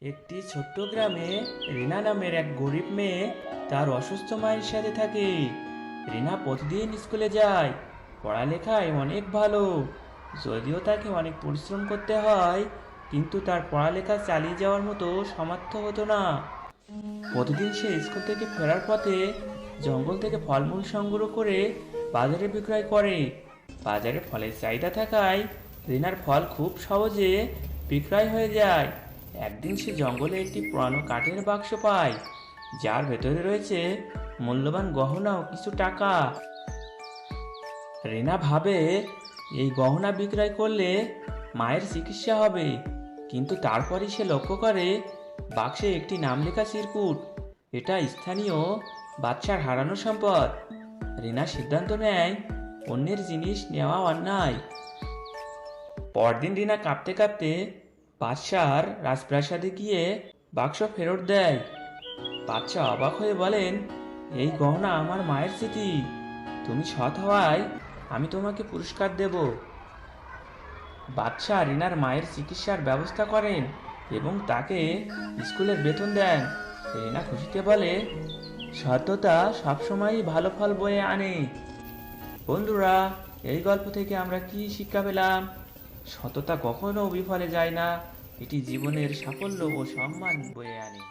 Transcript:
একটি ছোট্ট গ্রামে রিনা নামের এক গরিব মেয়ে তার অসুস্থ মায়ের সাথে থাকে। রিনা প্রতিদিন স্কুলে যায়, পড়ালেখায় অনেক ভালো। যদিও তাকে অনেক পরিশ্রম করতে হয়, কিন্তু তার পড়ালেখা চালিয়ে যাওয়ার মতো সামর্থ্য হতো না। প্রতিদিন সে স্কুল থেকে ফেরার পথে জঙ্গল থেকে ফলমূল সংগ্রহ করে বাজারে বিক্রয় করে। বাজারে ফলের চাহিদা থাকায় রিনার ফল খুব সহজে বিক্রয় হয়ে যায়। একদিন সে জঙ্গলে একটি পুরানো কাঠের বাক্স পায়, যার ভেতরে রয়েছে মূল্যবান গহনা ও কিছু টাকা। রিনা ভাবে এই গহনা বিক্রয় করলে মায়ের চিকিৎসা হবে, কিন্তু তারপরই সে লক্ষ্য করে বাক্সে একটি নাম লেখা চিরকুট। এটা স্থানীয় বাদশার হারানো সম্পদ। রিনা সিদ্ধান্ত নেয় অন্যের জিনিস নেওয়া অন্যায়। পরদিন রিনা কাঁপতে কাঁপতে বাদশার রাজপ্রাসাদে গিয়ে বাক্স ফেরত দেয়। বাদশাহ অবাক হয়ে বলেন, এই গহনা আমার মায়ের স্মৃতি। তুমি সৎ হওয়ায় আমি তোমাকে পুরস্কার দেব। বাদশাহ রিনার মায়ের চিকিৎসার ব্যবস্থা করেন এবং তাকে স্কুলের বেতন দেন। রিনা খুশিতে বলে, সততা সবসময়ই ভালো ফল বয়ে আনে। বন্ধুরা, এই গল্প থেকে আমরা কি শিক্ষা পেলাম? সততা কখনো বিফলে যায় না, এটি জীবনের সাফল্য ও সম্মান বয়ে আনে।